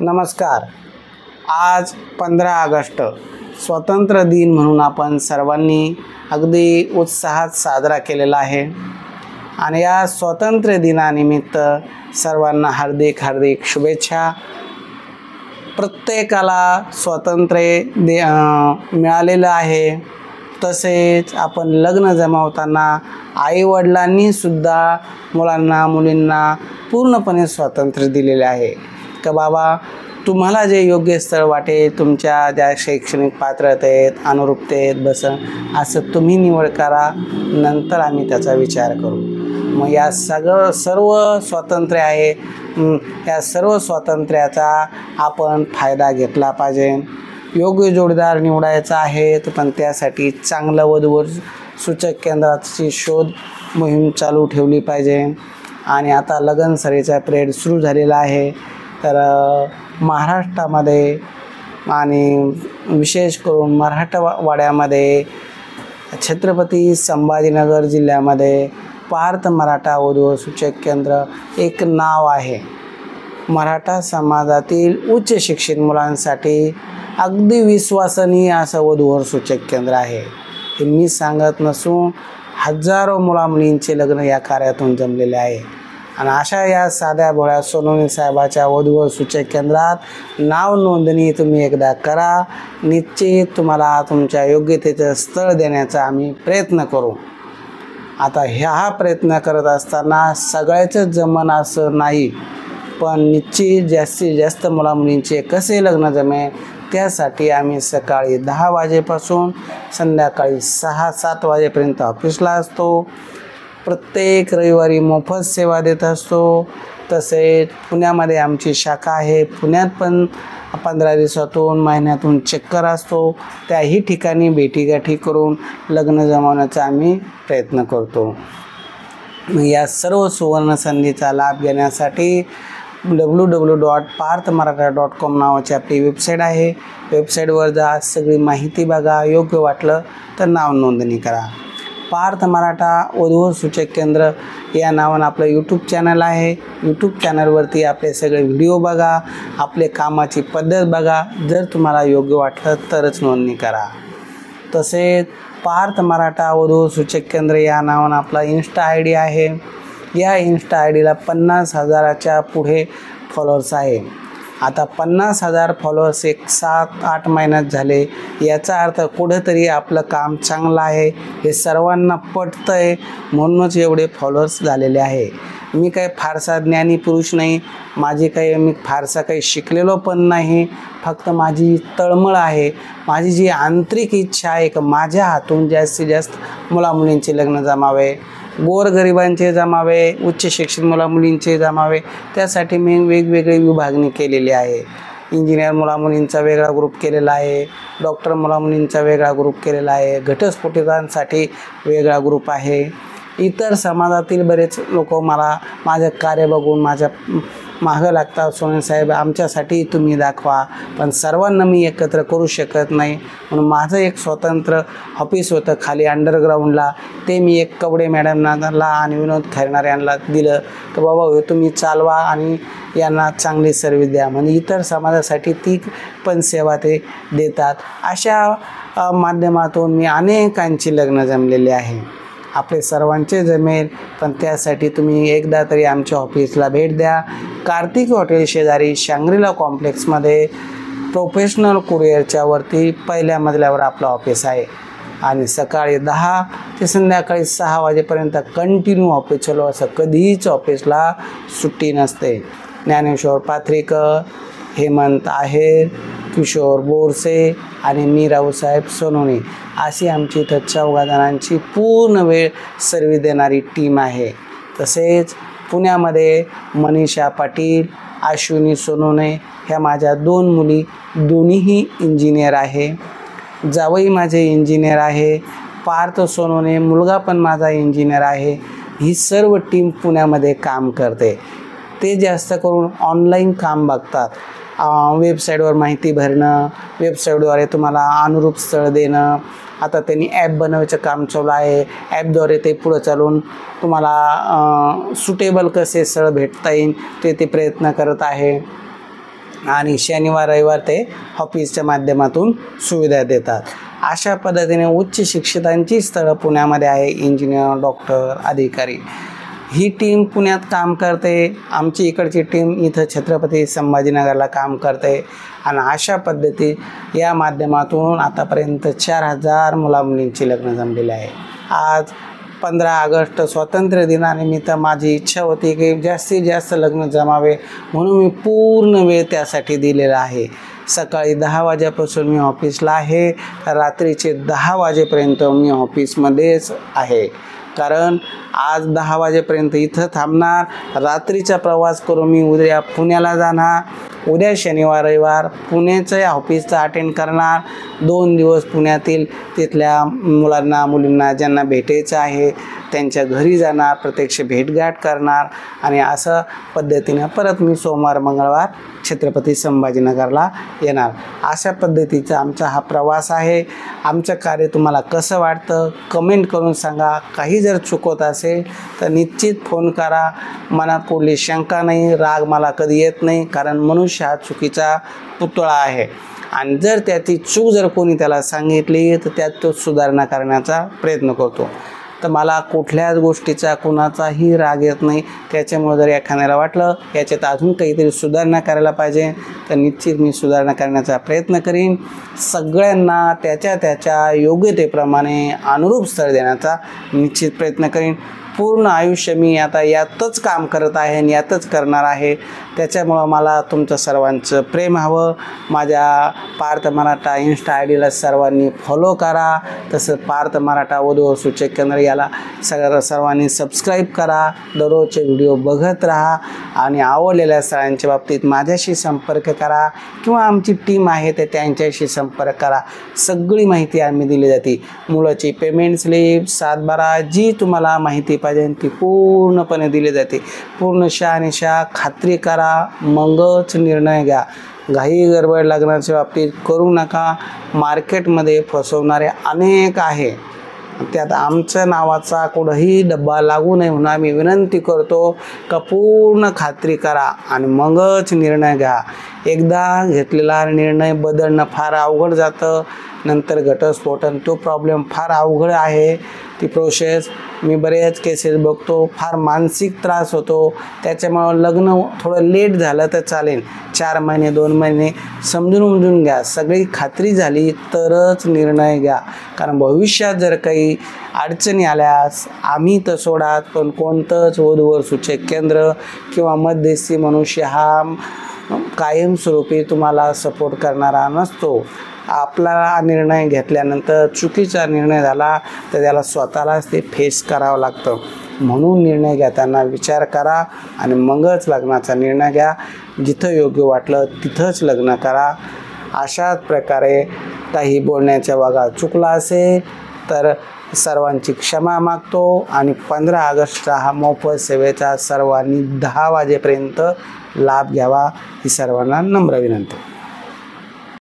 नमस्कार. आज 15 ऑगस्ट स्वातंत्र्य दिन म्हणून आपण सर्वांनी अगदी उत्साहात साजरा केलेला आहे आणि या स्वातंत्र्य दिनानिमित्त सर्वांना हार्दिक शुभेच्छा. प्रत्येकाला स्वातंत्र्य मिळालेलं आहे. तसेच आपण लग्न जमवताना आईवडिलांनी सुद्धा मुलांना मुलींना पूर्णपणे स्वातंत्र्य दिलेले आहे का बाबा तुम्हाला जे योग्य स्थळ वाटेल तुमच्या ज्या शैक्षणिक पात्रतेत अनुरूपतेत बसन असं तुम्ही निवड करा, नंतर आम्ही त्याचा विचार करू. मग या सर्व स्वातंत्र्य आहे, या सर्व स्वातंत्र्याचा आपण फायदा घेतला पाहिजे. योग्य जोडीदार निवडायचा आहे पण त्यासाठी चांगलं वधूवर सूचक केंद्राची शोध मोहीम चालू ठेवली पाहिजे. आणि आता लगनसरीचा पिरियड सुरू झालेला आहे. तर महाराष्ट्रामध्ये आणि विशेष करून मराठवाड्यामध्ये छत्रपती संभाजीनगर जिल्ह्यामध्ये पार्थ मराठा वधूवर सूचक केंद्र एक नाव आहे. मराठा समाजातील उच्च शिक्षित मुलांसाठी अगदी विश्वसनीय असं वधूवर सूचक केंद्र आहे. हे मी सांगत नसून हजारो मुलामुलींचे लग्न या कार्यातून जमलेले आहे. आणि अशा या साध्या भोळ्या सोनवणे साहेबाच्या वधूवर सूचक केंद्रात नाव नोंदणी तुम्ही एकदा करा. निश्चित तुम्हाला तुमच्या योग्यतेचं स्थळ देण्याचा आम्ही प्रयत्न करू. आता हा प्रयत्न करत असताना सगळ्याचं जमन असं नाही, पण निश्चित जास्तीत जास्त मुलामुलींचे कसे लग्न जमेल त्यासाठी आम्ही सकाळी 10 वाजेपासून संध्याकाळी 6-7 वाजेपर्यंत ऑफिसला असतो. प्रत्येक रविवारी मोफत सेवा देत असतो. तसेच पुण्यामध्ये आमची शाखा आहे. पुण्यात पण 15 दिवसातून महिन्यातून चक्कर असतो. त्याही ठिकाणी भेटीगाठी करून लग्न जमवण्याचा आम्ही प्रयत्न करतो. या सर्व सुवर्ण संधीचा लाभ घेण्यासाठी www.parthmarathা.com नावाची आपली वेबसाईट आहे. वेबसाईटवर जा, सगळी माहिती बघा, योग्य वाटलं तर नाव नोंदणी करा. पार्थ मराठा वधूवर सूचक केंद्र या नावानं आपलं यूट्यूब चॅनल आहे. यूट्यूब चॅनलवरती आपले सगळे व्हिडिओ बघा, आपले कामाची पद्धत बघा. जर तुम्हाला योग्य वाटलं तरच नोंदणी करा. तसेच पार्थ मराठा वधूवर सूचक केंद्र या नावानं आपला इन्स्टा आय डी आहे. या इन्स्टा आय डीला 50,000च्या पुढे फॉलोअर्स आहे. आता 50,000 फॉलोअर्स एक 7-8 महिन्यात झाले. याचा अर्थ कुठंतरी आपलं काम चांगलं आहे हे सर्वांना पटतं आहे, म्हणूनच एवढे फॉलोअर्स झालेले आहे. मी काही फारसा ज्ञानी पुरुष नाही, मी फारसा काही शिकलेलो पण नाही. फक्त माझी तळमळ आहे, माझी जी आंतरिक इच्छा आहे की माझ्या हातून जास्तीत जास्त मुलामुलींचे लग्न जमावे, गोरगरिबांचे जमावे, उच्च शिक्षित मुलामुलींचे जमावे. त्यासाठी मी वेगवेगळी विभागणी केलेली आहे. इंजिनियर मुलामुलींचा वेगळा ग्रुप केलेला आहे, डॉक्टर मुलामुलींचा वेगळा ग्रुप केलेला आहे, घटस्फोटितांसाठी वेगळा ग्रुप आहे. इतर समाजातील बरेच लोक मला माझं कार्य बघून माझ्या मागं लागतात, सोनवणे साहेब आमच्यासाठी तुम्ही दाखवा. पण सर्वांना मी एकत्र करू शकत नाही, म्हणून माझं एक स्वतंत्र ऑफिस होतं खाली अंडरग्राऊंडला. ते मी एक कवडे मॅडमला आणि विनोद खैरनार यांना दिलं की बाबा हे तुम्ही चालवा आणि यांना चांगली सर्व्हिस द्या. म्हणजे इतर समाजासाठी ती पण सेवा ते देतात. अशा माध्यमातून मी अनेकांची लग्न जमलेली आहे. आपले सर्वांचे जमेल, पण त्यासाठी तुम्ही एकदा तरी आमच्या ऑफिसला भेट द्या. कार्तिक हॉटेल शेजारी शांग्रीला कॉम्प्लेक्समध्ये प्रोफेशनल कुरिअरच्या वरती पहिल्या मजल्यावर आपलं ऑफिस आहे. आणि सकाळी 10 ते संध्याकाळी 6 वाजेपर्यंत कंटिन्यू ऑफिस चालू असं, कधीच ऑफिसला सुट्टी नसते. ज्ञानेश्वर पाथरीकर, हेमंत आहेर, किशोर बोरसे आणि मी रावसाहेब सोनवणे अशी आमची इथं 14 जणांची पूर्ण वेळ सर्व्हिस देणारी टीम आहे. तसेच पुण्यामध्ये मनीषा पाटील, अश्विनी सोनवणे ह्या माझ्या 2 मुली, दोन्हीही इंजिनियर आहे. जावई माझे इंजिनियर आहे. पार्थ सोनवणे मुलगा पण माझा इंजिनियर आहे. ही सर्व टीम पुण्यामध्ये काम करते. ते जास्त करून ऑनलाईन काम बघतात. वेबसाईटवर माहिती भरणं, वेबसाईटद्वारे तुम्हाला अनुरूप स्थळ देणं. आता त्यांनी ॲप बनवायचं काम चालू आहे. ॲपद्वारे ते पुढं चालून तुम्हाला सुटेबल कसे स्थळ भेटता येईल ते प्रयत्न करत आहे. आणि शनिवार रविवार ते ऑफिसच्या माध्यमातून सुविधा देतात. अशा पद्धतीने उच्च शिक्षितांची स्थळं पुण्यामध्ये आहे. इंजिनियर, डॉक्टर, अधिकारी ही टीम पुण्यात काम करते. आमची इकडची टीम इथं छत्रपती संभाजीनगरला काम करते. आणि अशा पद्धती या माध्यमातून आतापर्यंत 4000 मुलामुलींची लग्न जमलेली आहे. आज 15 ऑगस्ट स्वातंत्र्य दिनानिमित्त माझी इच्छा होती की जास्तीत जास्त लग्न जमावे, म्हणून मी पूर्ण वेळ त्यासाठी दिलेला आहे. सकाळी 10 वाजेपासून मी ऑफिसला आहे, तर रात्रीचे 10 वाजेपर्यंत मी ऑफिसमध्येच आहे. कारण आज 10 वाजेपर्यंत इथं थांबणार, रात्रीचा प्रवास करून मी उद्या पुण्याला जाणार. उद्या शनिवार रविवार पुण्याचं ऑफिसचं अटेंड करणार. 2 दिवस पुण्यातील तिथल्या मुलांना मुलींना ज्यांना भेटायचं आहे त्यांच्या घरी जाणार, प्रत्यक्ष भेटगाठ करणार. आणि असं पद्धतीनं परत मी सोमवार मंगळवार छत्रपती संभाजीनगरला येणार. अशा पद्धतीचा आमचा हा प्रवास आहे. आमचं कार्य तुम्हाला कसं वाटतं कमेंट करून सांगा. काही जर चुकत असेल तर निश्चित फोन करा. मनात कुठली शंका नाही, राग मला कधी येत नाही, कारण मनुष्य हा चुकीचा पुतळा आहे. आणि जर त्याची चूक जर कोणी त्याला सांगितली तर त्यात तो सुधारणा करण्याचा प्रयत्न करतो. तर मला कुठल्याच गोष्टीचा कुणाचाही राग येत नाही. त्याच्यामुळे जर एखाद्याला वाटलं याच्यात अजून काहीतरी सुधारणा करायला पाहिजे तर निश्चित मी सुधारणा करण्याचा प्रयत्न करीन. सगळ्यांना त्याच्या त्याच्या योग्यतेप्रमाणे अनुरूप स्थळ देण्याचा निश्चित प्रयत्न करीन. पूर्ण आयुष्य मी आता यातच काम करत आहे आणि यातच करणार आहे. त्याच्यामुळं मला तुमचं सर्वांचं प्रेम हवं. माझ्या पार्थ मराठा इन्स्टा आयडीला सर्वांनी फॉलो करा. तसं पार्थ मराठा वधू सूचक केंद्र याला सर्वांनी सबस्क्राईब करा. दररोजचे व्हिडिओ बघत राहा आणि आवडलेल्या स्थळांच्या बाबतीत माझ्याशी संपर्क करा किंवा आमची टीम आहे ते त्यांच्याशी संपर्क करा. सगळी माहिती आम्ही दिली जाते. मुलाची पेमेंट स्लिप 7/12 जी तुम्हाला माहिती पाहिजे ती पूर्णपणे दिली जाते. पूर्ण शहानिशा खात्री करा, मगच निर्णय घ्या. घाई गडबड लग्नाच्या बाबतीत करू नका. मार्केटमध्ये फसवणारे अनेक आहे, त्यात आमच्या नावाचा कुठंही डब्बा लागू नये म्हणून आम्ही विनंती करतो का पूर्ण खात्री करा आणि मगच निर्णय घ्या. एकदा घेतलेला निर्णय बदलणं फार अवघड जातं. नंतर घटस्फोटन तो प्रॉब्लेम फार अवघड आहे. ती प्रोसेस मी बरेच केसेस बघतो, फार मानसिक त्रास होतो. त्याच्यामुळं लग्न थोडं लेट झालं तर चालेल, 4 महिने 2 महिने समजून घ्या. सगळी खात्री झाली तरच निर्णय घ्या. कारण भविष्यात जर काही अडचणी आल्यास आम्ही तर सोडात, पण कोणतंच वधूवर सूचक केंद्र किंवा मध्यस्थी मनुष्य हा कायमस्वरूपी तुम्हाला सपोर्ट करणारा नसतो. आपला निर्णय घेतल्यानंतर चुकीचा निर्णय झाला तर त्याला स्वतःलाच ते फेस करावं लागतं. म्हणून निर्णय घेताना विचार करा आणि मगच लग्नाचा निर्णय घ्या. जिथं योग्य वाटलं तिथंच लग्न करा. अशाच प्रकारे काही बोलण्याच्या वागा चुकला असेल तर सर्वांची क्षमा मागतो. आणि 15 ऑगस्टचा हा मोफत सेवेचा सर्वांनी 10 वाजेपर्यंत लाभ घ्यावा ही सर्वांना नम्र विनंती.